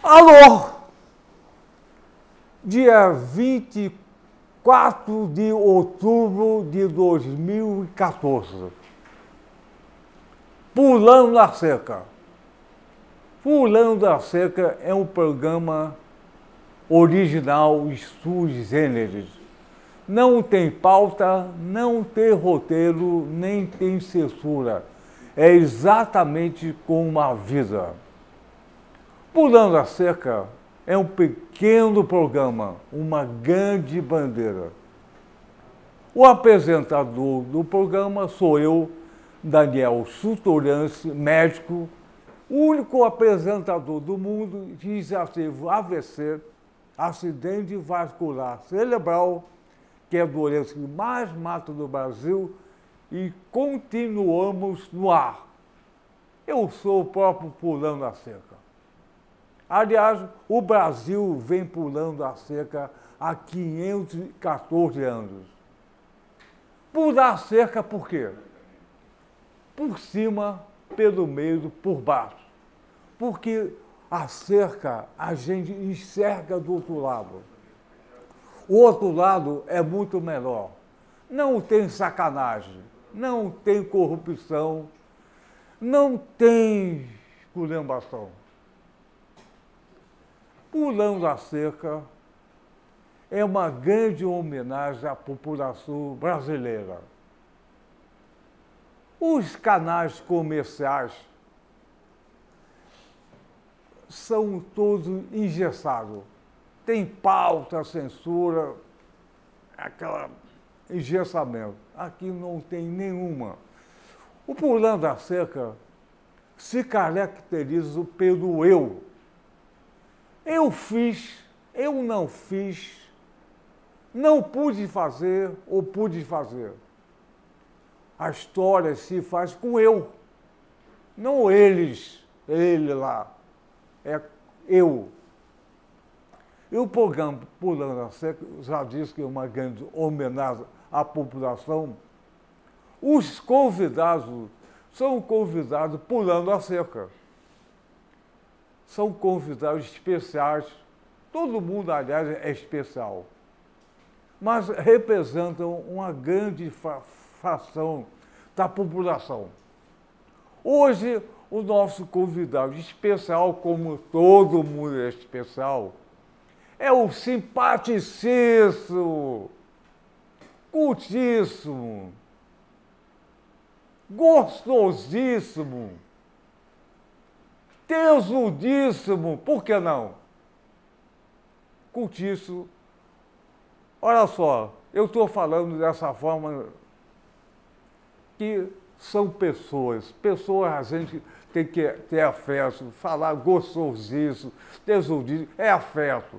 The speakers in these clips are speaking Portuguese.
Alô! Dia 24 de outubro de 2014. Pulando a Cerca. Pulando a Cerca é um programa original sui generis. Não tem pauta, não tem roteiro, nem tem censura. É exatamente como a vida. Pulando a Cerca é um pequeno programa, uma grande bandeira. O apresentador do programa sou eu, Daniel Sutorance, médico, único apresentador do mundo que já teve AVC, acidente vascular cerebral, que é a doença que mais mata no Brasil, e continuamos no ar. Eu sou o próprio Pulando a Cerca. Aliás, o Brasil vem pulando a cerca há 514 anos. Pular a cerca por quê? Por cima, pelo meio, por baixo. Porque a cerca a gente enxerga do outro lado. O outro lado é muito melhor. Não tem sacanagem, não tem corrupção, não tem esculhambação. Pulando a Cerca é uma grande homenagem à população brasileira. Os canais comerciais são todos engessados. Tem pauta, censura, aquele engessamento. Aqui não tem nenhuma. O Pulando a Cerca se caracteriza pelo eu. Eu fiz, eu não fiz, não pude fazer ou pude fazer. A história se faz com eu, não eles, ele lá, é eu. E o programa Pulando a Cerca já disse que é uma grande homenagem à população. Os convidados são convidados pulando a cerca. São convidados especiais, todo mundo, aliás, é especial, mas representam uma grande fração da população. Hoje, o nosso convidado especial, como todo mundo é especial, é o simpaticíssimo, cultíssimo, gostosíssimo, tesudíssimo, por que não? Cultíssimo. Olha só, eu estou falando dessa forma que são pessoas a gente tem que ter afeto, falar gostosíssimo, tesudíssimo, é afeto.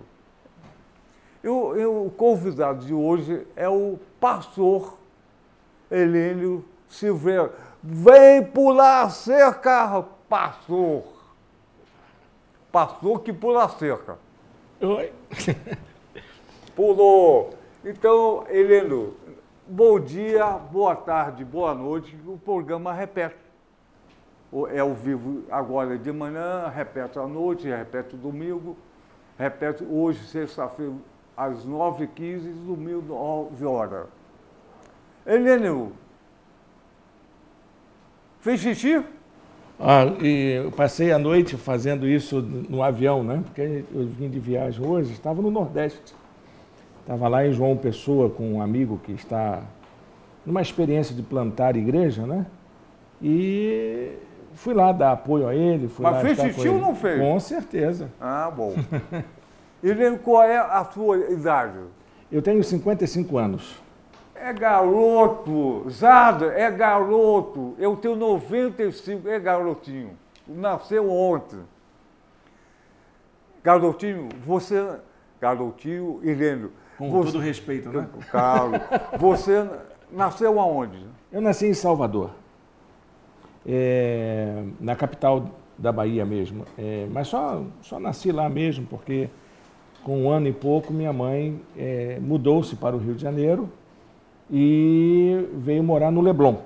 O convidado de hoje é o pastor Helênio Silveira. Vem pular a cerca, pastor. Pastor que pula a cerca. Oi. Pulou. Então, Helênio, bom dia, boa tarde, boa noite. O programa repete. É ao vivo agora de manhã, repete à noite, repete domingo, repete hoje, sexta-feira, às 9h15 e domingo, 9 horas. Helênio, fez xixi? E eu passei a noite fazendo isso no avião, né? Porque eu vim de viagem hoje, estava no Nordeste. Estava lá em João Pessoa com um amigo que está numa experiência de plantar igreja, né? E fui lá dar apoio a ele. Mas fez xixi ou não fez? Com certeza. Ah, bom. Helênio, qual é a sua idade? Eu tenho 55 anos. É garoto, Zada, é garoto. Eu tenho 95, é garotinho. Nasceu ontem. Garotinho, você... Garotinho, Helênio. Com você, todo respeito, né? Carlos, você nasceu aonde? Eu nasci em Salvador. Na capital da Bahia mesmo. Mas só nasci lá mesmo, porque com 1 ano e pouco minha mãe mudou-se para o Rio de Janeiro e veio morar no Leblon.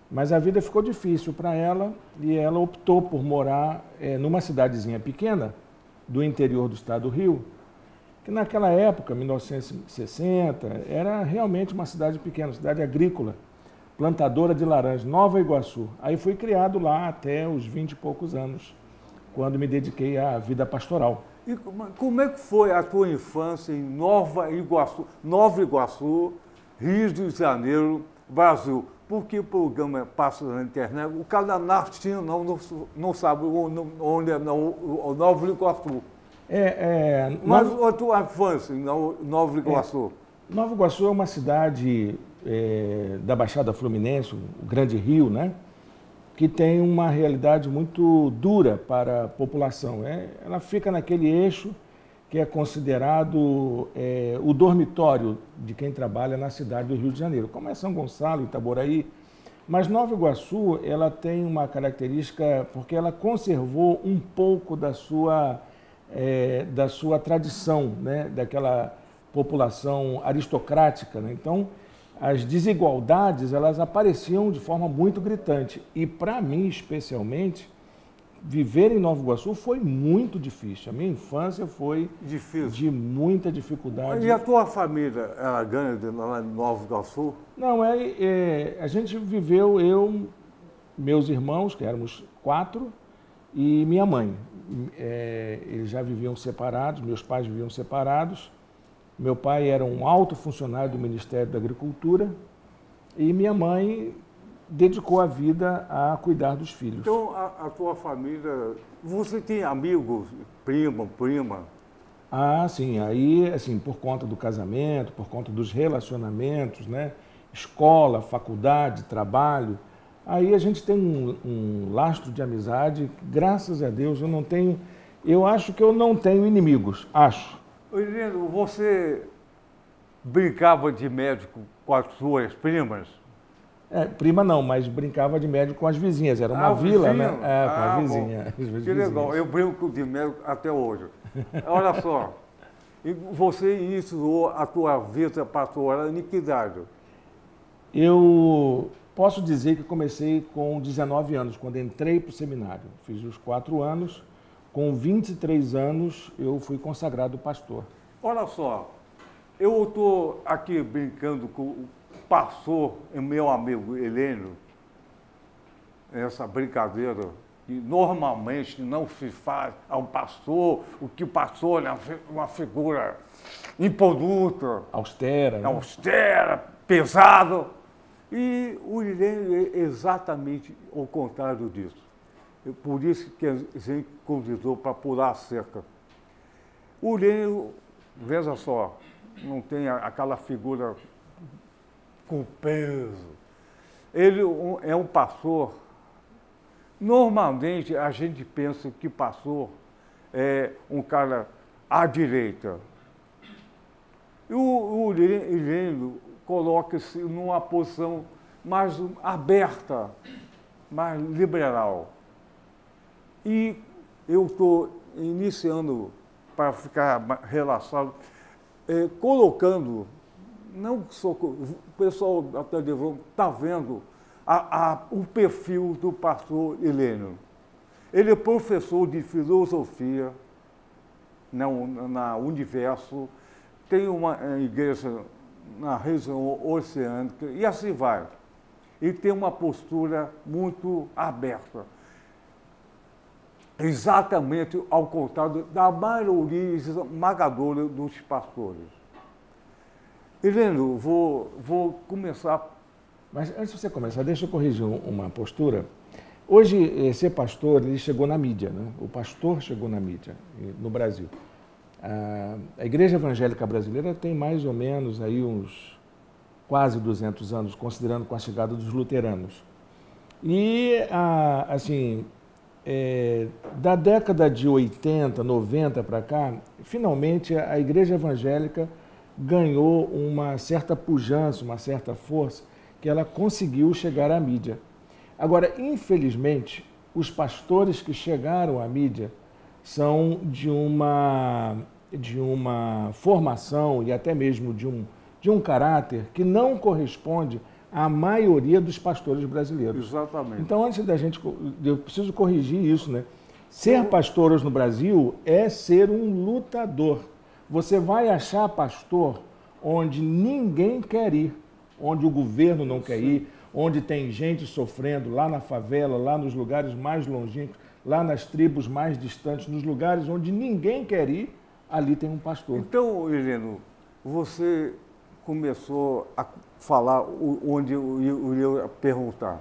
Mas a vida ficou difícil para ela e ela optou por morar numa cidadezinha pequena do interior do estado do Rio, que naquela época, 1960, era realmente uma cidade pequena, cidade agrícola, plantadora de laranja, Nova Iguaçu. Aí fui criado lá até os 20 e poucos anos, quando me dediquei à vida pastoral. E como é que foi a tua infância em Nova Iguaçu, Rio de Janeiro, Brasil? Porque o programa passa na internet, o cara nasceu não sabe onde é o Nova Iguaçu. Mas a tua infância em Nova Iguaçu? Nova Iguaçu é uma cidade da Baixada Fluminense, o Grande Rio, né? Que tem uma realidade muito dura para a população. Ela fica naquele eixo que é considerado o dormitório de quem trabalha na cidade do Rio de Janeiro, como é São Gonçalo, Itaboraí. Mas Nova Iguaçu, ela tem uma característica, porque ela conservou um pouco da sua tradição, né? Daquela população aristocrática, né? Então, as desigualdades, elas apareciam de forma muito gritante. E, para mim, especialmente, viver em Nova Iguaçu foi muito difícil. A minha infância foi difícil, de muita dificuldade. E a tua família era grande lá em Nova Iguaçu? Não, a gente viveu, eu, meus irmãos, que éramos 4, e minha mãe. Eles já viviam separados, meus pais viviam separados. Meu pai era um alto funcionário do Ministério da Agricultura e minha mãe dedicou a vida a cuidar dos filhos. Então, a tua família, você tem amigos, prima? Ah, sim. Aí, assim, por conta do casamento, por conta dos relacionamentos, né? Escola, faculdade, trabalho. Aí a gente tem um lastro de amizade. Graças a Deus eu acho que eu não tenho inimigos, acho. Heleno, você brincava de médico com as suas primas? Prima não, mas brincava de médico com as vizinhas. Era uma vila, vizinha? né? Com a vizinha. Que legal, eu brinco de médico até hoje. Olha só, e você iniciou a tua vida pastoral em que idade? Eu posso dizer que comecei com 19 anos, quando entrei para o seminário. Fiz os 4 anos. Com 23 anos, eu fui consagrado pastor. Olha só, eu estou aqui brincando com o pastor, meu amigo Heleno, essa brincadeira que normalmente não se faz ao pastor, o que o pastor é uma figura impoluta, austera, né? Austera, pesado. E o Heleno é exatamente o contrário disso. Por isso que a gente convidou para pular a cerca. O Heleno, veja só, não tem aquela figura com peso. Ele é um pastor. Normalmente a gente pensa que pastor é um cara à direita. E o Heleno coloca-se numa posição mais aberta, mais liberal. E eu estou iniciando, para ficar relaxado, colocando, não só o pessoal da televisão está vendo o perfil do pastor Heleno. Ele é professor de filosofia na Universo, tem uma igreja na região oceânica e assim vai. E tem uma postura muito aberta. Exatamente ao contrário da maioria esmagadora dos pastores. Heleno, vou começar. Mas antes de você começar, deixa eu corrigir uma postura. Hoje, ser pastor, ele chegou na mídia, né? O pastor chegou na mídia no Brasil. A Igreja Evangélica Brasileira tem mais ou menos aí uns quase 200 anos, considerando com a chegada dos luteranos. E, assim, da década de 80, 90 para cá, finalmente a Igreja Evangélica ganhou uma certa pujança, uma certa força, que ela conseguiu chegar à mídia. Agora, infelizmente, os pastores que chegaram à mídia são de uma formação e até mesmo de um caráter que não corresponde à maioria dos pastores brasileiros. Exatamente. Então, antes da gente... Eu preciso corrigir isso, né? Ser pastor hoje no Brasil é ser um lutador. Você vai achar pastor onde ninguém quer ir, onde o governo não quer ir, onde tem gente sofrendo lá na favela, lá nos lugares mais longínquos, lá nas tribos mais distantes, nos lugares onde ninguém quer ir, ali tem um pastor. Então, Heleno, você começou a falar onde eu ia perguntar.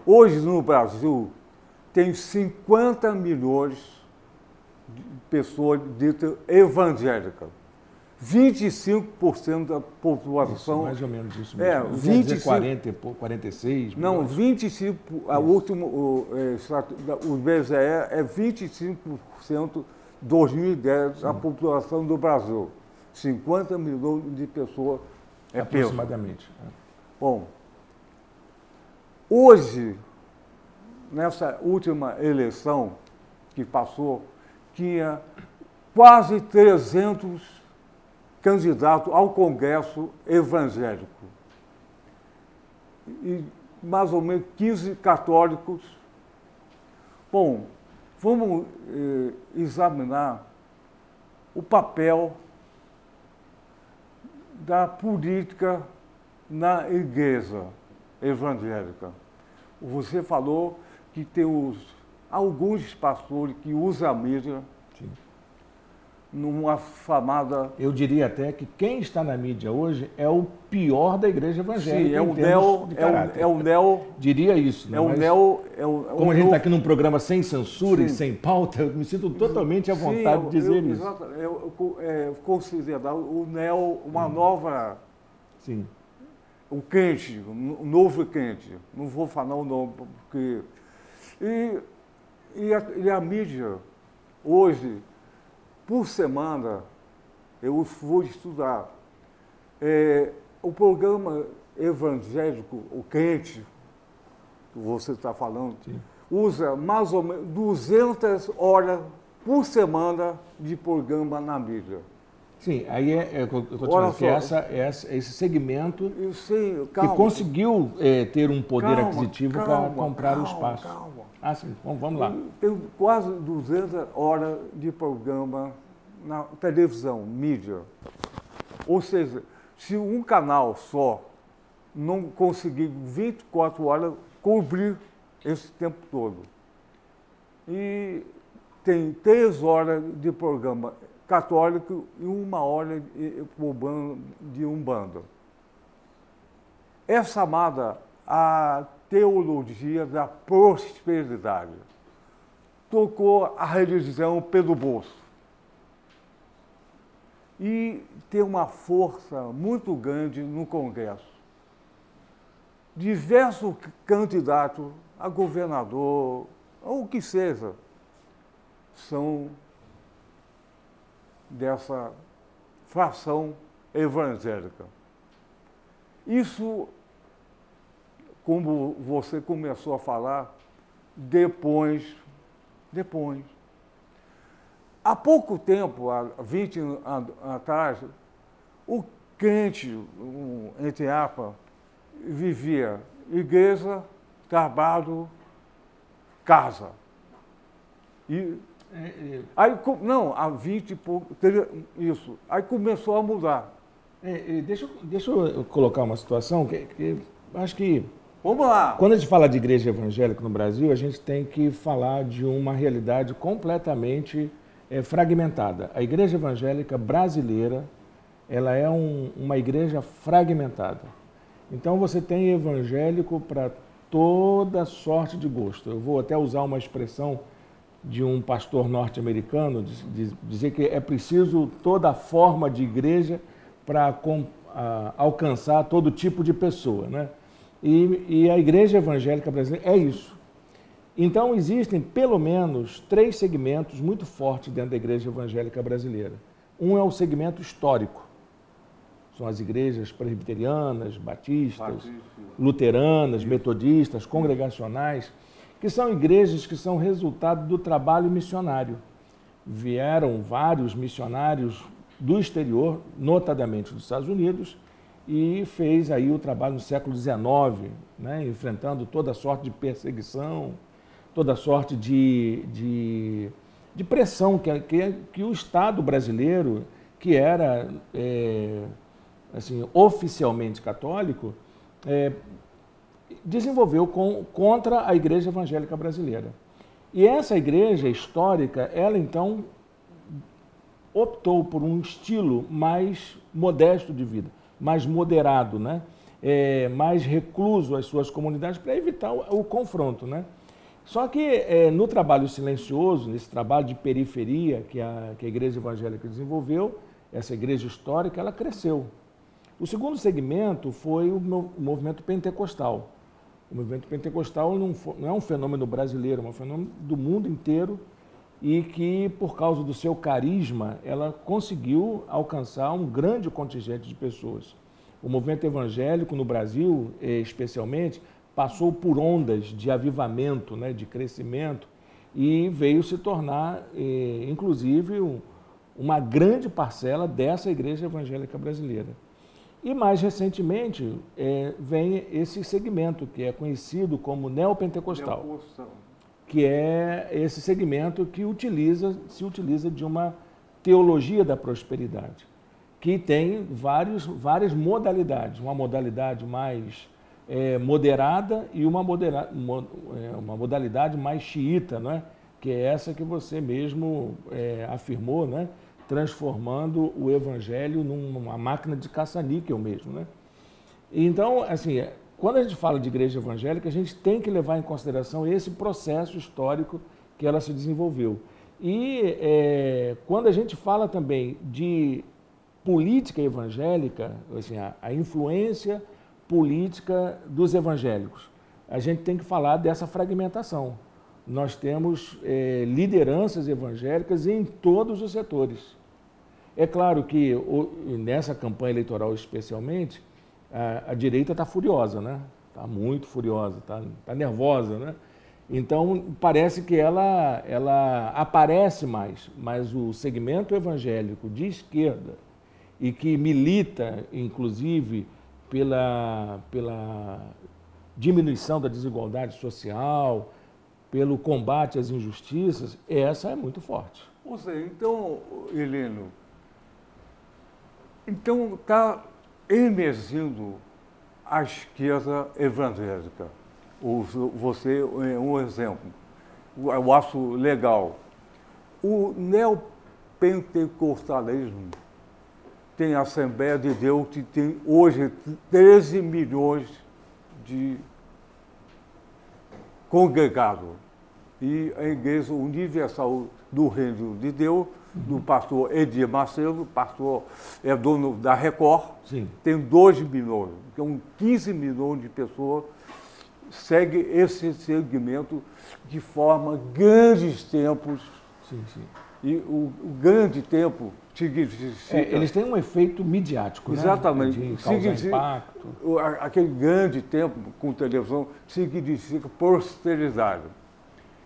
Hoje no Brasil tem 50 milhões de pessoas ditas evangélicas. 25% da população. Isso, mais ou menos isso mesmo. 25, 40, 46 milhões. Não, 25%. O IBGE é 25% 2010 a população do Brasil. 50 milhões de pessoas aproximadamente. Bom, hoje, nessa última eleição que passou, tinha quase 300 candidatos ao Congresso evangélico. E mais ou menos 15 católicos. Bom, vamos examinar o papel da política na igreja evangélica. Você falou que tem alguns pastores que usam a mídia. Sim. Numa famada... Eu diria até que quem está na mídia hoje é o pior da igreja evangélica. Sim, é o neo... Diria isso. Né? Como a gente está aqui num programa sem censura Sim. e sem pauta, eu me sinto totalmente à vontade de dizer isso. Eu considero o neo uma nova... Sim. O crente, um novo crente. Não vou falar o nome, porque... E a mídia, hoje... Por semana, eu vou estudar. O programa evangélico, o crente, que você está falando, Sim. usa mais ou menos 200 horas por semana de programa na mídia. Sim, aí esse segmento que conseguiu ter um poder aquisitivo para comprar o espaço. Calma. Ah, sim, vamos lá. Tem quase 200 horas de programa na televisão, mídia. Ou seja, se um canal só não conseguir 24 horas cobrir esse tempo todo. E tem 3 horas de programa católico e 1 hora de Umbanda. É chamada a teologia da prosperidade. Tocou a religião pelo bolso. E tem uma força muito grande no Congresso. Diversos candidatos a governador, ou o que seja, são dessa fração evangélica. Isso, como você começou a falar, depois. Há pouco tempo, há 20 anos atrás, o crente, entre aspas, vivia igreja, trabalho, casa. Aí, não, há 20 e pouco, isso. Aí começou a mudar. Deixa eu colocar uma situação que acho que... Vamos lá. Quando a gente fala de igreja evangélica no Brasil, a gente tem que falar de uma realidade completamente fragmentada. A igreja evangélica brasileira, ela é uma igreja fragmentada. Então você tem evangélico para toda sorte de gosto. Eu vou até usar uma expressão de um pastor norte-americano, dizer que é preciso toda forma de igreja para alcançar todo tipo de pessoa, né? E a igreja evangélica brasileira é isso. Então, existem pelo menos 3 segmentos muito fortes dentro da igreja evangélica brasileira. Um é o segmento histórico. São as igrejas presbiterianas, batistas, luteranas, metodistas, congregacionais, que são igrejas que são resultado do trabalho missionário. Vieram vários missionários do exterior, notadamente dos Estados Unidos, e fez aí o trabalho no século XIX, né, enfrentando toda sorte de perseguição, toda sorte de pressão que o Estado brasileiro, que era assim, oficialmente católico, desenvolveu contra a Igreja Evangélica Brasileira. E essa igreja histórica, ela então optou por um estilo mais modesto de vida, mais moderado, né? Mais recluso às suas comunidades para evitar o confronto, né? Só que no trabalho silencioso, nesse trabalho de periferia que a Igreja Evangélica desenvolveu, essa igreja histórica, ela cresceu. O segundo segmento foi o movimento pentecostal. O movimento pentecostal não é um fenômeno brasileiro, é um fenômeno do mundo inteiro e que, por causa do seu carisma, ela conseguiu alcançar um grande contingente de pessoas. O movimento evangélico no Brasil, especialmente, passou por ondas de avivamento, né, de crescimento, e veio se tornar, inclusive, uma grande parcela dessa Igreja Evangélica Brasileira. E mais recentemente vem esse segmento que é conhecido como neopentecostal, que é esse segmento que se utiliza de uma teologia da prosperidade, que tem várias modalidades, uma modalidade mais moderada e uma modalidade mais xiita, né? Que é essa que você mesmo afirmou, né? Transformando o evangelho numa máquina de caça-níquel mesmo, né? Então, assim, quando a gente fala de igreja evangélica, a gente tem que levar em consideração esse processo histórico que ela se desenvolveu. E quando a gente fala também de política evangélica, assim, a influência política dos evangélicos, a gente tem que falar dessa fragmentação. Nós temos lideranças evangélicas em todos os setores. É claro que nessa campanha eleitoral especialmente, a direita está furiosa, né? Está muito furiosa, está nervosa, né? Então parece que ela aparece mais, mas o segmento evangélico de esquerda e que milita, inclusive, pela diminuição da desigualdade social, pelo combate às injustiças, essa é muito forte. Ou seja, então, Heleno, então está emergindo a esquerda evangélica. Você é um exemplo. Eu acho legal. O neopentecostalismo tem a Assembleia de Deus que tem hoje 13 milhões de congregados. E a Igreja Universal do Reino de Deus, do pastor Edir Macedo, pastor dono da Record, sim, tem 2 milhões. Então, 15 milhões de pessoas seguem esse segmento de forma grandes tempos. Sim, sim. E o grande tempo significa... eles têm um efeito midiático, exatamente, né? De causar impacto. Aquele grande tempo com televisão significa prosperidade.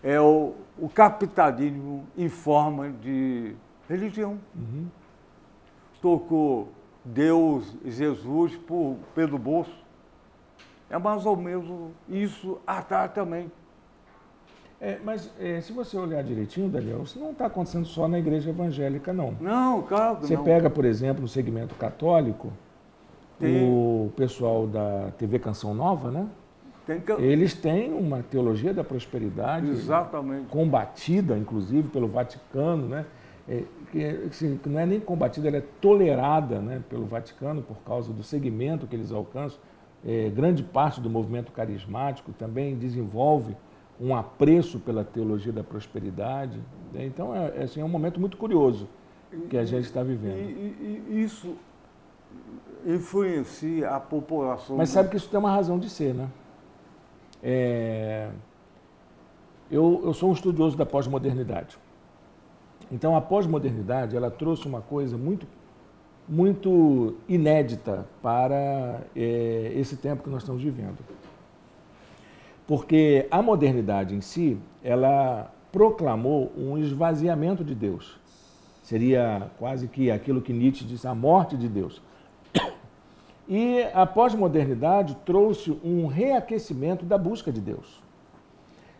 É o capitalismo em forma de religião. Uhum. Tocou Deus e Jesus pelo bolso. É mais ou menos isso atrás também. Mas se você olhar direitinho, Daniel, isso não está acontecendo só na igreja evangélica, não. Não, claro que você não. Você pega, por exemplo, no segmento católico, o pessoal da TV Canção Nova, né? Eles têm uma teologia da prosperidade, exatamente, combatida, inclusive, pelo Vaticano, né? Que não é nem combatida, ela é tolerada, né, pelo Vaticano por causa do segmento que eles alcançam. Grande parte do movimento carismático também desenvolve um apreço pela teologia da prosperidade. Então, assim, é um momento muito curioso que a gente está vivendo. E isso influencia a população. Mas sabe que isso tem uma razão de ser, né? Eu sou um estudioso da pós-modernidade. Então, a pós-modernidade, ela trouxe uma coisa muito, muito inédita para esse tempo que nós estamos vivendo. Porque a modernidade em si, ela proclamou um esvaziamento de Deus. Seria quase que aquilo que Nietzsche diz, a morte de Deus. E a pós-modernidade trouxe um reaquecimento da busca de Deus.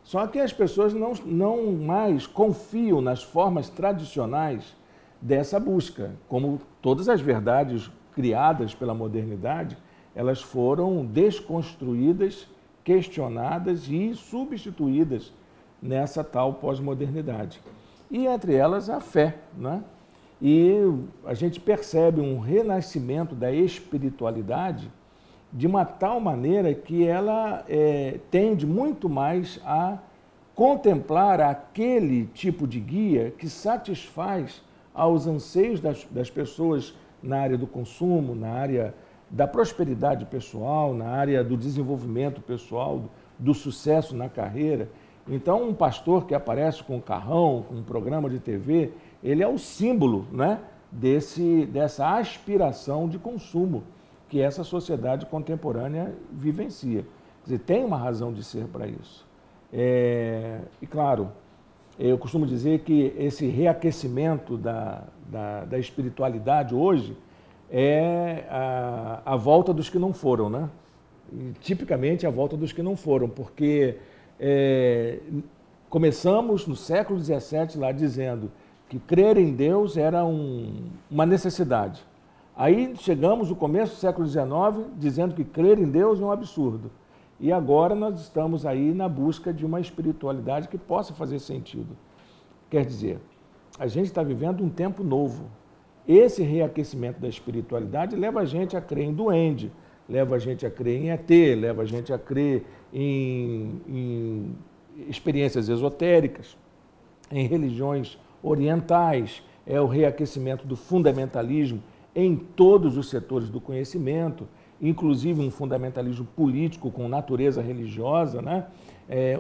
Só que as pessoas não mais confiam nas formas tradicionais dessa busca. Como todas as verdades criadas pela modernidade, elas foram desconstruídas, questionadas e substituídas nessa tal pós-modernidade. E entre elas a fé, né? E a gente percebe um renascimento da espiritualidade de uma tal maneira que ela tende muito mais a contemplar aquele tipo de guia que satisfaz aos anseios das pessoas na área do consumo, na área da prosperidade pessoal, na área do desenvolvimento pessoal, do sucesso na carreira. Então, um pastor que aparece com um carrão, com um programa de TV, ele é o símbolo, né, dessa aspiração de consumo que essa sociedade contemporânea vivencia. Quer dizer, tem uma razão de ser para isso. E, claro, eu costumo dizer que esse reaquecimento da espiritualidade hoje é a volta dos que não foram, né? E, tipicamente, a volta dos que não foram, porque começamos no século XVII lá dizendo que crer em Deus era uma necessidade. Aí chegamos no começo do século XIX dizendo que crer em Deus é um absurdo. E agora nós estamos aí na busca de uma espiritualidade que possa fazer sentido. Quer dizer, a gente está vivendo um tempo novo. Esse reaquecimento da espiritualidade leva a gente a crer em duende, leva a gente a crer em ET, leva a gente a crer em experiências esotéricas, em religiões orientais, é o reaquecimento do fundamentalismo em todos os setores do conhecimento, inclusive um fundamentalismo político com natureza religiosa, né?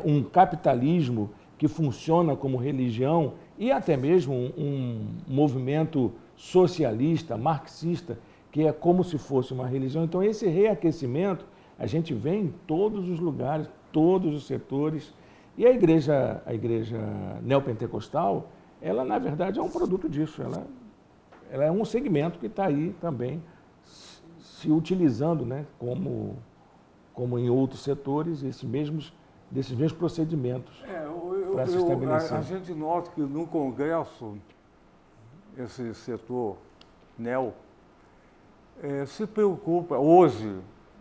Um capitalismo que funciona como religião e até mesmo um movimento socialista, marxista, que é como se fosse uma religião. Então, esse reaquecimento a gente vê em todos os lugares, todos os setores. E a igreja neopentecostal, ela, na verdade, é um produto disso. Ela é um segmento que está aí também se utilizando, né, como em outros setores, desses mesmos procedimentos para se estabelecer. A gente nota que no Congresso, esse setor neo se preocupa, hoje,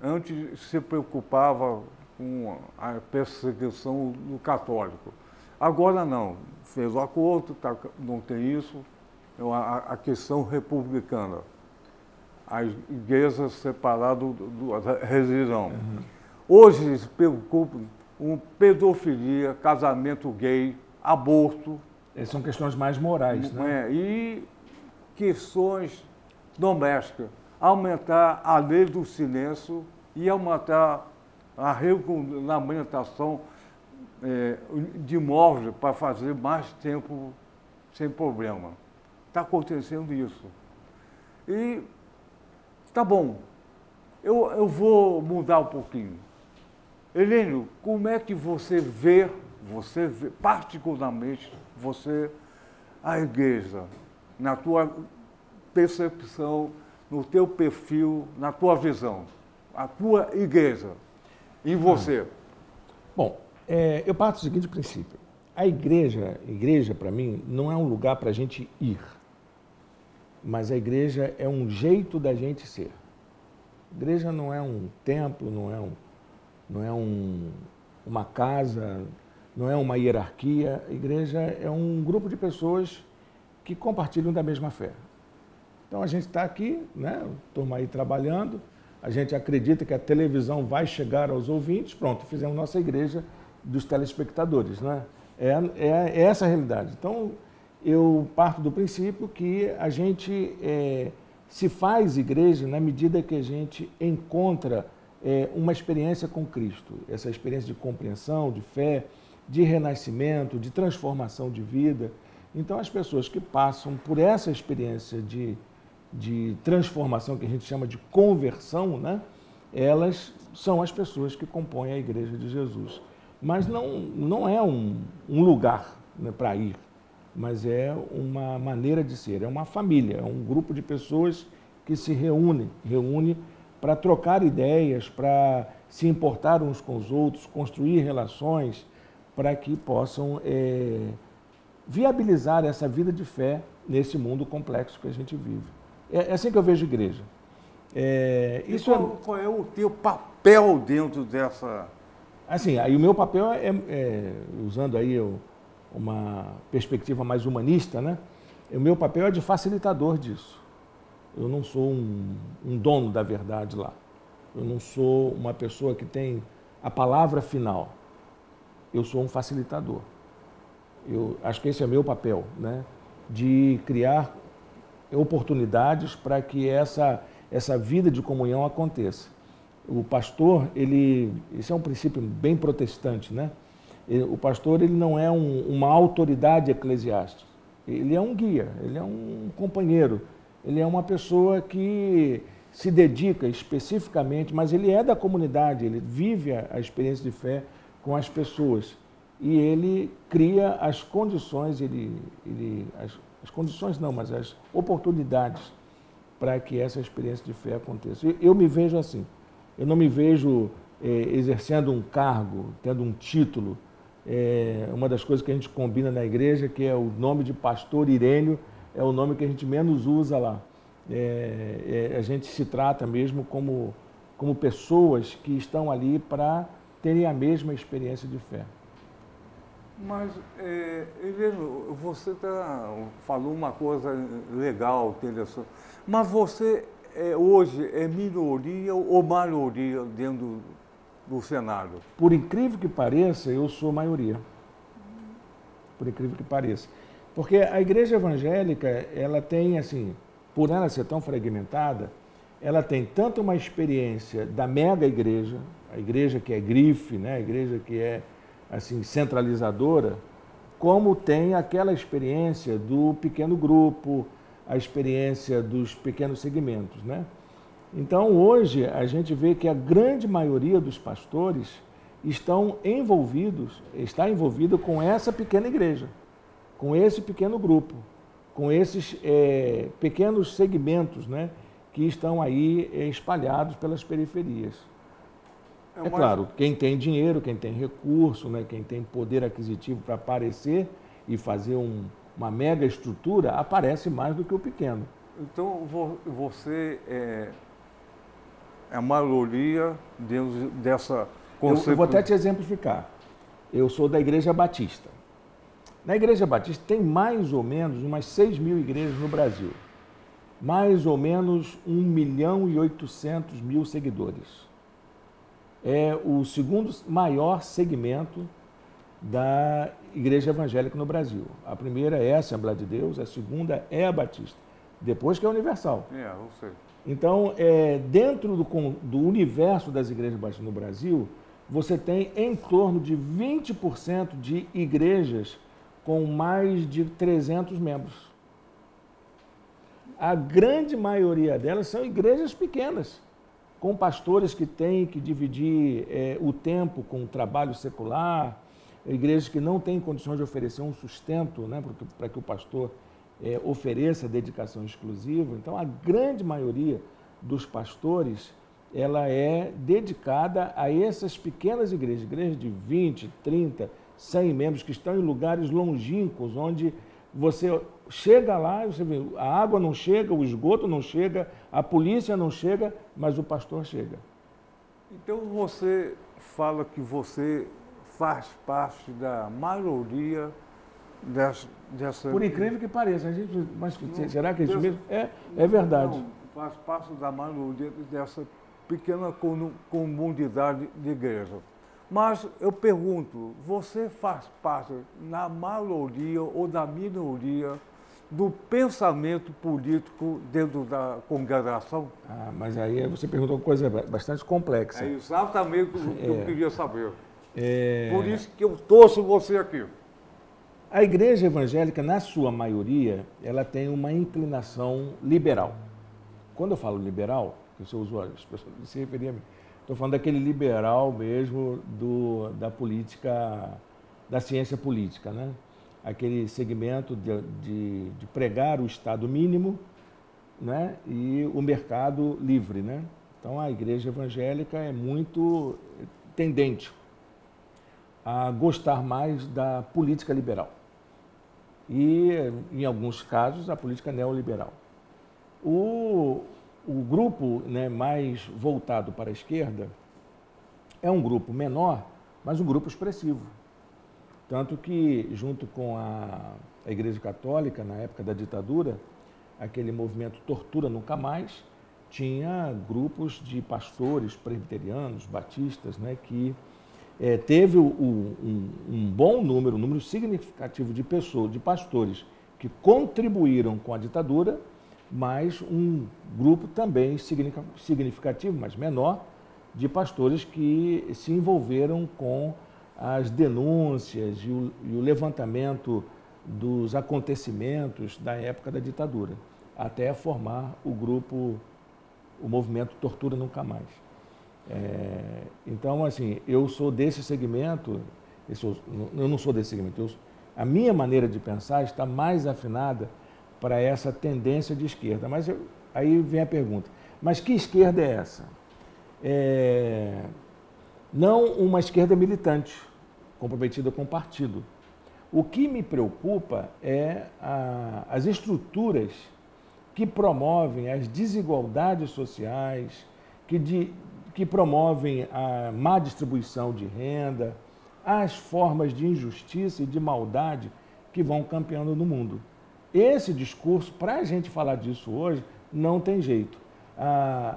antes se preocupava com a perseguição do católico. Agora não, fez o acordo, não tem isso, a questão republicana, as igrejas separadas da religião. Uhum. Hoje se preocupa com pedofilia, casamento gay, aborto. Essas são questões mais morais, né? E questões domésticas. Aumentar a lei do silêncio e aumentar a regulamentação de imóveis para fazer mais tempo sem problema. Está acontecendo isso. E tá bom, eu vou mudar um pouquinho. Helênio, como é que você vê particularmente, a igreja, na tua percepção, no teu perfil, na tua visão, a tua igreja, em você? Bom, eu parto do seguinte princípio. A igreja para mim, não é um lugar para a gente ir, mas a igreja é um jeito da gente ser. A igreja não é um templo, não é uma casa, não é uma hierarquia. A igreja é um grupo de pessoas que compartilham da mesma fé. Então a gente está aqui, né, turma aí trabalhando, a gente acredita que a televisão vai chegar aos ouvintes, pronto, fizemos nossa igreja dos telespectadores, né? É essa a realidade. Então eu parto do princípio que a gente se faz igreja na medida que a gente encontra uma experiência com Cristo, essa experiência de compreensão, de fé, de renascimento, de transformação de vida. Então as pessoas que passam por essa experiência de transformação, que a gente chama de conversão, né? Elas são as pessoas que compõem a Igreja de Jesus. Mas não é um lugar, né, para ir, mas é uma maneira de ser, é uma família, é um grupo de pessoas que se reúne para trocar ideias, para se importar uns com os outros, construir relações, para que possam viabilizar essa vida de fé nesse mundo complexo que a gente vive. É assim que eu vejo igreja. Qual é o teu papel dentro dessa... Assim, aí o meu papel usando aí uma perspectiva mais humanista, né? O meu papel é de facilitador disso. Eu não sou um dono da verdade lá. Eu não sou uma pessoa que tem a palavra final. Eu sou um facilitador. Eu acho que esse é meu papel, né? De criar oportunidades para que essa vida de comunhão aconteça. O pastor, esse é um princípio bem protestante, né? O pastor, ele não é uma autoridade eclesiástica. Ele é um guia, ele é um companheiro, ele é uma pessoa que se dedica especificamente, mas ele é da comunidade, ele vive a experiência de fé com as pessoas. E ele cria as condições, as condições não, mas as oportunidades para que essa experiência de fé aconteça. Eu me vejo assim, eu não me vejo exercendo um cargo, tendo um título. Uma das coisas que a gente combina na igreja, que é o nome de pastor Irênio, é o nome que a gente menos usa lá. A gente se trata mesmo como pessoas que estão ali para terem a mesma experiência de fé. Mas, Heleno, você falou uma coisa legal, interessante. Mas você hoje é minoria ou maioria dentro do Senado? Por incrível que pareça, eu sou maioria. Por incrível que pareça. Porque a igreja evangélica, ela tem, assim, por ela ser tão fragmentada, ela tem tanto uma experiência da mega igreja, a igreja que é grife, né, a igreja que é assim, centralizadora, como tem aquela experiência do pequeno grupo, a experiência dos pequenos segmentos, né? Então, hoje, a gente vê que a grande maioria dos pastores está envolvido com essa pequena igreja, com esse pequeno grupo, com esses pequenos segmentos, né, que estão aí espalhados pelas periferias. É claro, quem tem dinheiro, quem tem recurso, né, quem tem poder aquisitivo para aparecer e fazer uma mega estrutura, aparece mais do que o pequeno. Então, você é a maioria dentro dessa concepção. Eu vou até te exemplificar. Eu sou da Igreja Batista. Na Igreja Batista tem mais ou menos umas 6.000 igrejas no Brasil. Mais ou menos 1.800.000 seguidores. É o segundo maior segmento da igreja evangélica no Brasil. A primeira é a Assembleia de Deus, a segunda é a Batista, depois que é a Universal. Eu sei. Então, dentro do universo das igrejas batistas no Brasil, você tem em torno de 20% de igrejas com mais de 300 membros. A grande maioria delas são igrejas pequenas, com pastores que têm que dividir o tempo com o trabalho secular, igrejas que não têm condições de oferecer um sustento, né, para que o pastor ofereça dedicação exclusiva. Então, a grande maioria dos pastores, ela é dedicada a essas pequenas igrejas de 20, 30, 100 membros, que estão em lugares longínquos, onde você chega lá, você vê, a água não chega, o esgoto não chega, a polícia não chega, mas o pastor chega. Então você fala que você faz parte da maioria dessa... Por incrível que pareça, mas será que é isso mesmo? É verdade. Não, faz parte da maioria dessa pequena comunidade de igreja. Mas eu pergunto, você faz parte na maioria ou da minoria do pensamento político dentro da congregação? Mas aí você perguntou uma coisa bastante complexa. É exatamente o que eu queria saber. Por isso que eu torço você aqui. A igreja evangélica, na sua maioria, ela tem uma inclinação liberal. Quando eu falo liberal, você usou, as pessoas se referia a mim, estou falando daquele liberal mesmo da política, da ciência política, né? Aquele segmento de pregar o Estado mínimo, né? E o mercado livre, né? Então a igreja evangélica é muito tendente. a gostar mais da política liberal e, em alguns casos, a política neoliberal. O grupo, né, mais voltado para a esquerda é um grupo menor, mas um grupo expressivo. Tanto que, junto com a Igreja Católica, na época da ditadura, aquele movimento Tortura Nunca Mais, tinha grupos de pastores presbiterianos, batistas, né, que teve um bom número, um número significativo de pessoas, de pastores, que contribuíram com a ditadura, mas um grupo também significativo, mas menor, de pastores que se envolveram com as denúncias e o levantamento dos acontecimentos da época da ditadura, até formar o movimento Tortura Nunca Mais. Então, assim, eu sou desse segmento, eu não sou desse segmento, a minha maneira de pensar está mais afinada para essa tendência de esquerda. Mas aí vem a pergunta, mas que esquerda é essa? Não uma esquerda militante, comprometida com o partido. O que me preocupa é as estruturas que promovem as desigualdades sociais, que promovem a má distribuição de renda, as formas de injustiça e de maldade que vão campeando no mundo. Esse discurso, para a gente falar disso hoje, não tem jeito.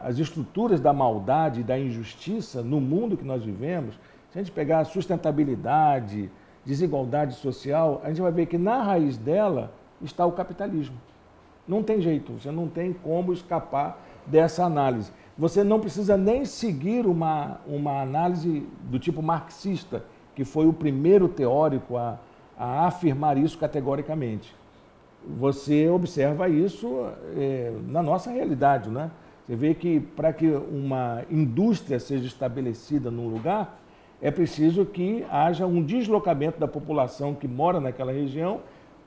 As estruturas da maldade e da injustiça no mundo que nós vivemos, se a gente pegar a sustentabilidade, desigualdade social, a gente vai ver que na raiz dela está o capitalismo. Não tem jeito, você não tem como escapar dessa análise. Você não precisa nem seguir uma análise do tipo marxista, que foi o primeiro teórico a afirmar isso categoricamente. Você observa isso na nossa realidade, né? Você vê que para que uma indústria seja estabelecida num lugar, é preciso que haja um deslocamento da população que mora naquela região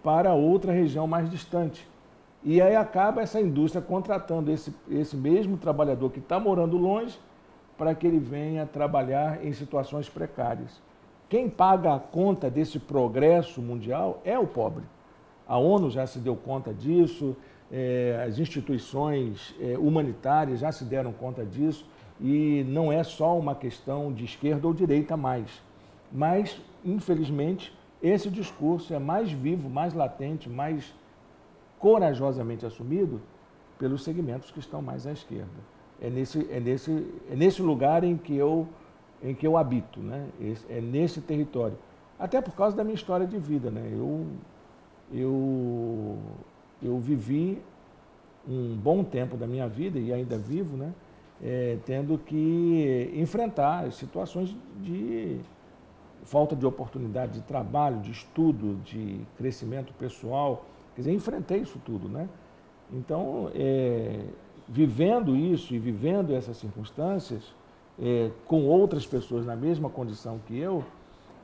para outra região mais distante. E aí acaba essa indústria contratando esse mesmo trabalhador que está morando longe para que ele venha trabalhar em situações precárias. Quem paga a conta desse progresso mundial é o pobre. A ONU já se deu conta disso, as instituições humanitárias já se deram conta disso, e não é só uma questão de esquerda ou direita mais. Mas, infelizmente, esse discurso é mais vivo, mais latente, mais corajosamente assumido pelos segmentos que estão mais à esquerda. É nesse lugar em que eu habito, né? É nesse território. Até por causa da minha história de vida, né? Eu vivi um bom tempo da minha vida, e ainda vivo, né? Tendo que enfrentar situações de falta de oportunidade de trabalho, de estudo, de crescimento pessoal. Quer dizer, enfrentei isso tudo, né? Então, vivendo isso e vivendo essas circunstâncias, com outras pessoas na mesma condição que eu,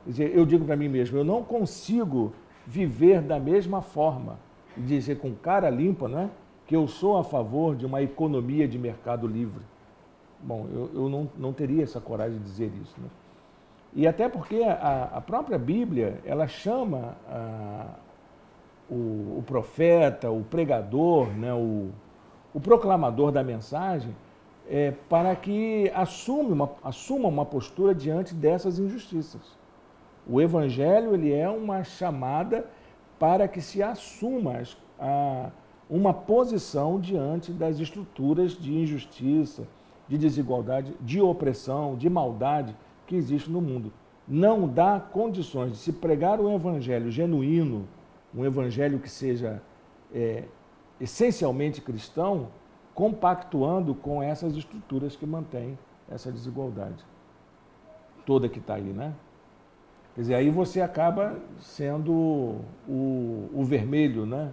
quer dizer, eu digo para mim mesmo, eu não consigo viver da mesma forma e dizer com cara limpa, né, que eu sou a favor de uma economia de mercado livre. Bom, eu não teria essa coragem de dizer isso, né? E até porque a própria Bíblia, ela chama o profeta, o pregador, né, o proclamador da mensagem, para que assuma uma postura diante dessas injustiças. O Evangelho, ele é uma chamada para que se assuma uma posição diante das estruturas de injustiça, de desigualdade, de opressão, de maldade que existe no mundo. Não dá condições de se pregar um evangelho genuíno, um evangelho que seja essencialmente cristão, compactuando com essas estruturas que mantêm essa desigualdade toda que está aí, né? Quer dizer, aí você acaba sendo o vermelho, né?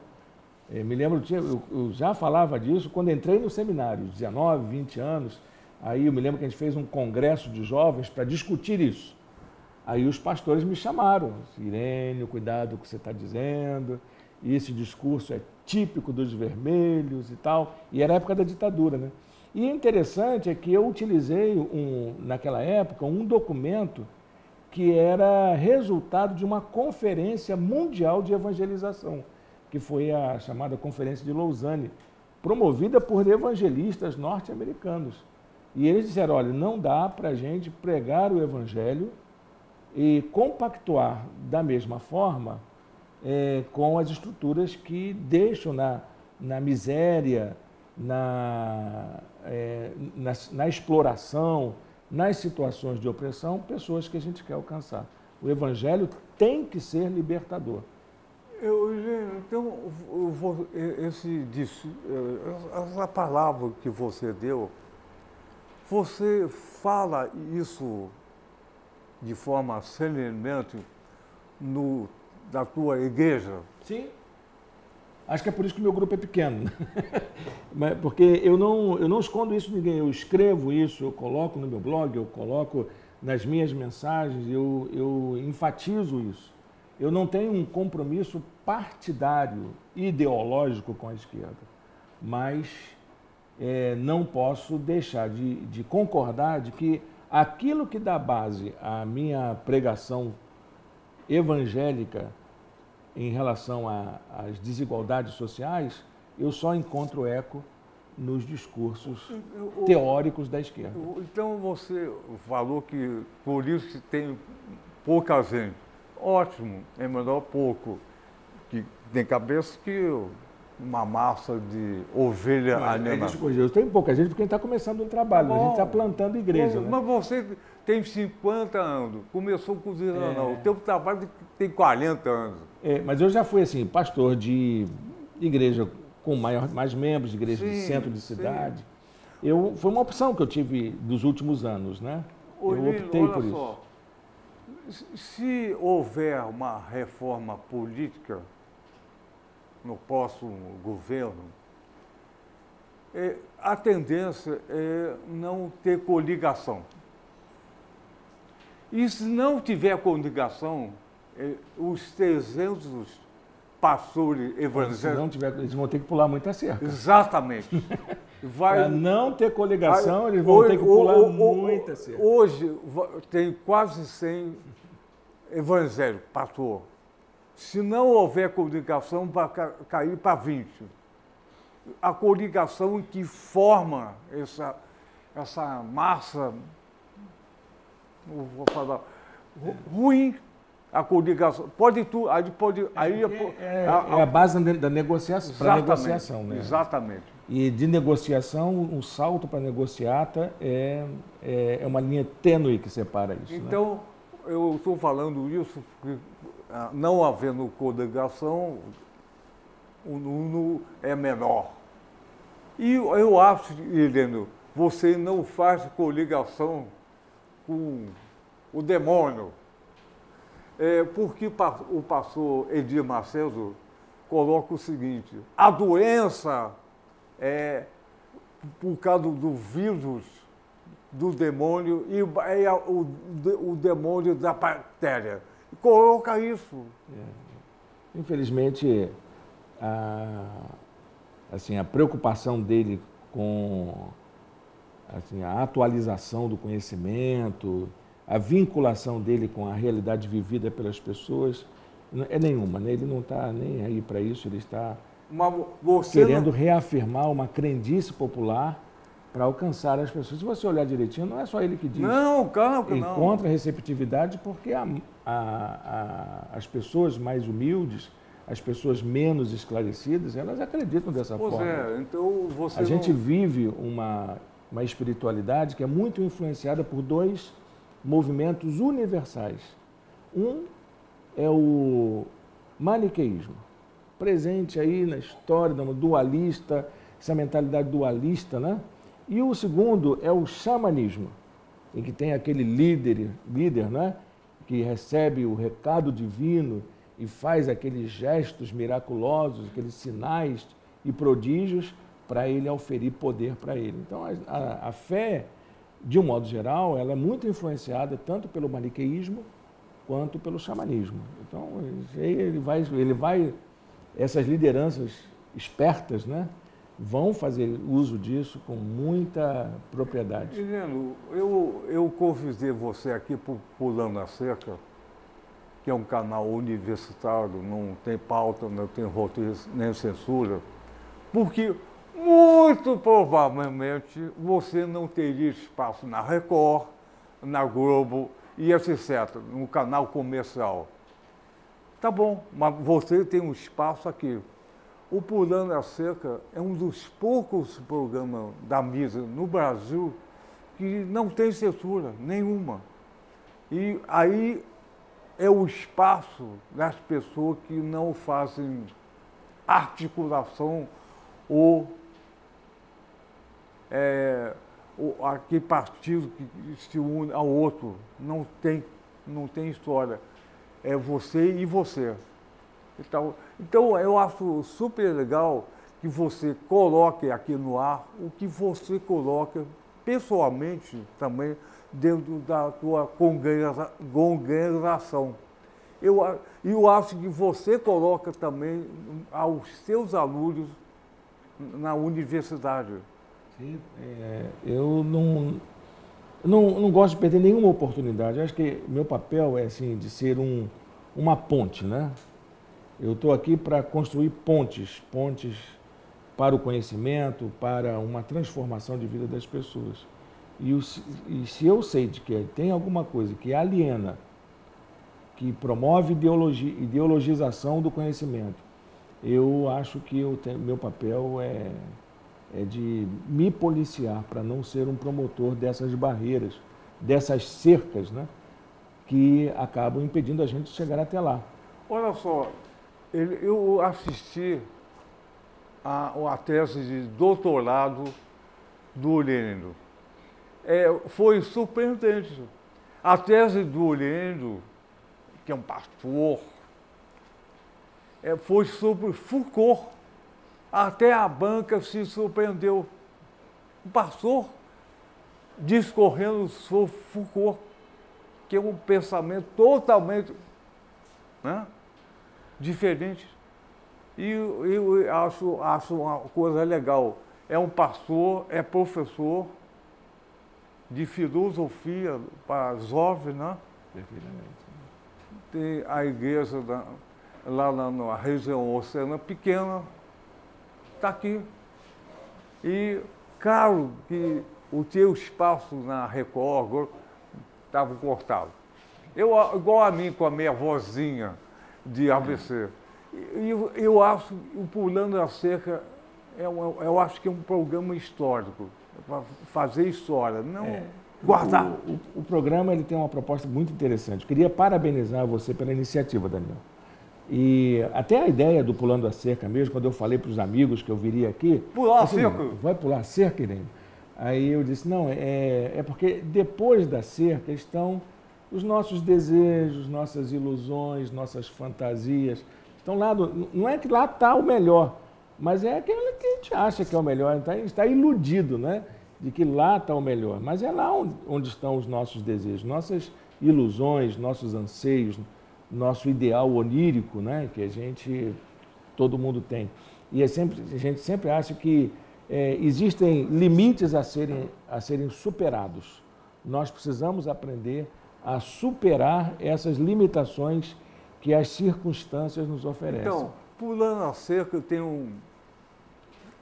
Me lembro, eu já falava disso quando entrei no seminário, 19, 20 anos. Aí eu me lembro que a gente fez um congresso de jovens para discutir isso. Aí os pastores me chamaram, Irênio, cuidado com o que você está dizendo, esse discurso é típico dos vermelhos e tal. E era a época da ditadura, né? E interessante é que eu utilizei, naquela época, um documento que era resultado de uma conferência mundial de evangelização, que foi a chamada Conferência de Lausanne, promovida por evangelistas norte-americanos. E eles disseram, olha, não dá para a gente pregar o evangelho e compactuar da mesma forma com as estruturas que deixam na miséria, na exploração, nas situações de opressão, pessoas que a gente quer alcançar. O evangelho tem que ser libertador. Então, essa palavra que você deu, você fala isso de forma serenamente da tua igreja? Sim. Acho que é por isso que o meu grupo é pequeno. Porque eu não escondo isso de ninguém. Eu escrevo isso, eu coloco no meu blog, eu coloco nas minhas mensagens, eu enfatizo isso. Eu não tenho um compromisso partidário, ideológico com a esquerda. Mas não posso deixar de concordar de que aquilo que dá base à minha pregação evangélica em relação às desigualdades sociais, eu só encontro eco nos discursos teóricos da esquerda. Então você falou que por isso que tem pouca gente. Ótimo, é melhor pouco, que tem cabeça que uma massa de ovelha animada. Eu tenho pouca gente porque a gente está começando um trabalho, a gente está plantando igreja. Mas você tem 50 anos, começou com 19, o teu trabalho tem 40 anos. Mas eu já fui assim, pastor de igreja com mais membros, igreja de centro de cidade. Foi uma opção que eu tive dos últimos anos, né? Eu optei por isso. Se houver uma reforma política no próximo governo, a tendência é não ter coligação. E se não tiver coligação, os 300 pastores evangélicos... Se não tiver, eles vão ter que pular muita cerca. Exatamente. Para não ter coligação, eles vão ter que pular muita cerca. Hoje tem quase 100 evangélicos, pastor. Se não houver coligação, vai cair para 20. A coligação que forma essa massa, não vou falar, ruim, a coligação. É a base da negociação, para negociação, né? Exatamente. E de negociação, um salto para negociata é uma linha tênue que separa isso. Então, né? Eu estou falando isso porque, não havendo coligação, o número é menor. E eu acho, Heleno, você não faz coligação com o demônio. Porque o pastor Edir Macedo coloca o seguinte: a doença é por causa do vírus do demônio e o demônio da bactéria. Coloca isso. Infelizmente, a preocupação dele com a atualização do conhecimento, a vinculação dele com a realidade vivida pelas pessoas é nenhuma, né? Ele não está nem aí para isso, ele está querendo reafirmar uma crendice popular para alcançar as pessoas. Se você olhar direitinho, não é só ele que diz. Não, claro que não. Encontra receptividade porque as pessoas mais humildes, as pessoas menos esclarecidas, elas acreditam dessa forma. Então você a gente vive uma espiritualidade que é muito influenciada por dois movimentos universais. Um é o maniqueísmo, presente aí na história, dualista, essa mentalidade dualista, né? E o segundo é o xamanismo, em que tem aquele líder, né? Que recebe o recado divino e faz aqueles gestos miraculosos, aqueles sinais e prodígios para ele auferir poder para ele. Então, a fé, de um modo geral, ela é muito influenciada tanto pelo maniqueísmo quanto pelo xamanismo. Então, ele vai essas lideranças espertas, né? vão fazer uso disso com muita propriedade. Heleno, eu convidei você aqui por Pulando a Cerca, que é um canal universitário, não tem pauta, não tem roteiro, nem censura, porque muito provavelmente você não teria espaço na Record, na Globo e etc., no canal comercial. Tá bom, mas você tem um espaço aqui. O Pulando a Cerca é um dos poucos programas da mídia no Brasil que não tem censura nenhuma. E aí é o espaço das pessoas que não fazem articulação ou aquele partido que se une ao outro. Não tem história. É você e você. Então, eu acho super legal que você coloque aqui no ar o que você coloca pessoalmente também dentro da tua congregação. Eu acho que você coloca também aos seus alunos na universidade. Sim, eu não gosto de perder nenhuma oportunidade. Eu acho que meu papel é assim, de ser uma ponte, né? Eu estou aqui para construir pontes para o conhecimento, para uma transformação de vida das pessoas. E se eu sei de que tem alguma coisa que aliena, que promove ideologização do conhecimento, eu acho que meu papel é de me policiar para não ser um promotor dessas barreiras, dessas cercas, né, que acabam impedindo a gente de chegar até lá. Olha só, eu assisti a tese de doutorado do Lênin. Foi surpreendente. A tese do Lênin, que é um pastor, foi sobre Foucault. Até a banca se surpreendeu. O pastor discorrendo sobre Foucault, que é um pensamento totalmente, né, diferente. E eu acho uma coisa legal. É um pastor, é professor de filosofia para jovens, né? Tem a igreja lá na região oceana pequena, está aqui. E claro que o teu espaço na Record estava cortado. Igual a mim, com a minha vozinha de AVC. Eu acho que o Pulando a Cerca, eu acho que é um programa histórico, para fazer história, não guardar. O programa ele tem uma proposta muito interessante. Eu queria parabenizar você pela iniciativa, Daniel. E até a ideia do Pulando a Cerca mesmo, quando eu falei para os amigos que eu viria aqui... Pular a cerca? Vai pular a cerca, Irene? Aí eu disse, não, é porque depois da cerca estão os nossos desejos, nossas ilusões, nossas fantasias. Estão lá, não é que lá está o melhor, mas é aquilo que a gente acha que é o melhor. Então, a gente está iludido, né, de que lá está o melhor. Mas é lá onde estão os nossos desejos, nossas ilusões, nossos anseios, nosso ideal onírico, né, que todo mundo tem. E a gente sempre acha que existem limites a serem superados. Nós precisamos aprender a superar essas limitações que as circunstâncias nos oferecem. Então, Pulando a Cerca tem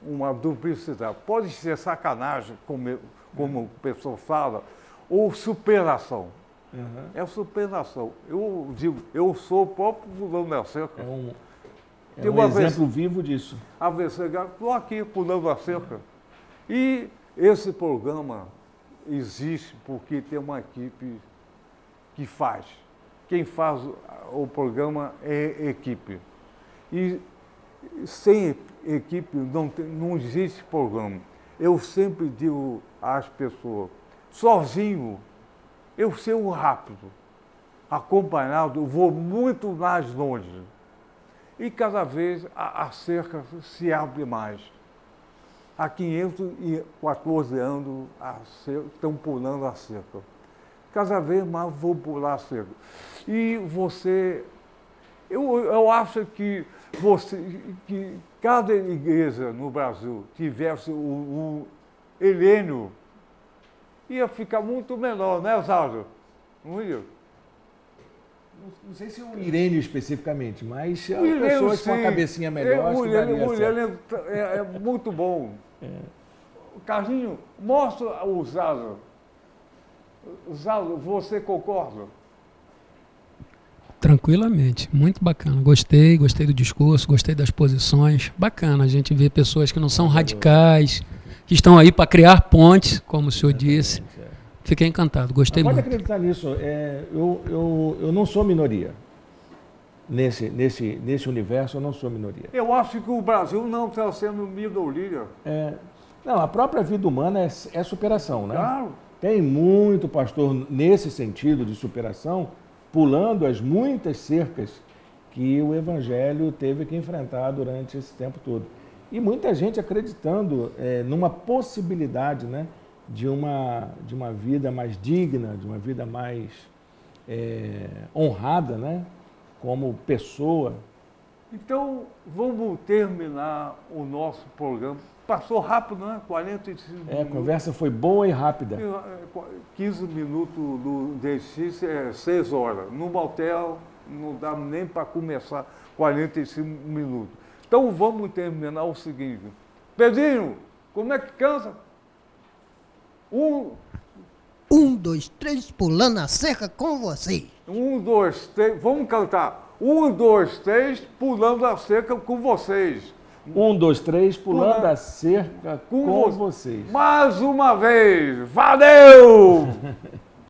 uma duplicidade. Pode ser sacanagem, como o pessoal fala, ou superação. Uhum. É superação. Eu digo, eu sou o próprio Pulando a Cerca. É um exemplo vivo disso. Estou aqui Pulando a Cerca. E esse programa existe porque tem uma equipe que faz. Quem faz o programa é equipe. E sem equipe não existe programa. Eu sempre digo às pessoas, sozinho eu sei o rápido, acompanhado eu vou muito mais longe. E cada vez a cerca se abre mais. Há 514 anos estão pulando a cerca. Cada vez mais vou pular a cerca. E você, eu acho que você, que cada igreja no Brasil tivesse um Helênio, ia ficar muito menor, né, Oswaldo? Não ia? Não sei se o Irênio especificamente, mas Irênio, pessoas sim. com a cabecinha melhor. O Irênio é muito bom. Carlinho, mostra o Zalo. Zalo, você concorda? Tranquilamente, muito bacana. Gostei do discurso, gostei das posições. Bacana a gente ver pessoas que não são radicais, que estão aí para criar pontes, como o senhor disse. Fiquei encantado, gostei muito. muito. Pode acreditar nisso. Eu não sou minoria. Nesse universo, eu não sou minoria. Eu acho que o Brasil não está sendo minoria. Não, a própria vida humana é superação, né? Claro. Tem muito pastor nesse sentido de superação, pulando as muitas cercas que o Evangelho teve que enfrentar durante esse tempo todo. E muita gente acreditando numa possibilidade, né, de uma vida mais digna, de uma vida mais honrada, né, como pessoa. Então, vamos terminar o nosso programa. Passou rápido, né? 45 minutos. A conversa foi boa e rápida. 15 minutos do DX é 6 horas. No motel não dá nem para começar 45 minutos. Então vamos terminar o seguinte. Pedrinho, como é que cansa? 1, 2, 3, pulando a cerca com você. 1, 2, 3, vamos cantar. 1, 2, 3, pulando a cerca com vocês. 1, 2, 3, pulando a cerca com vocês. Mais uma vez, valeu!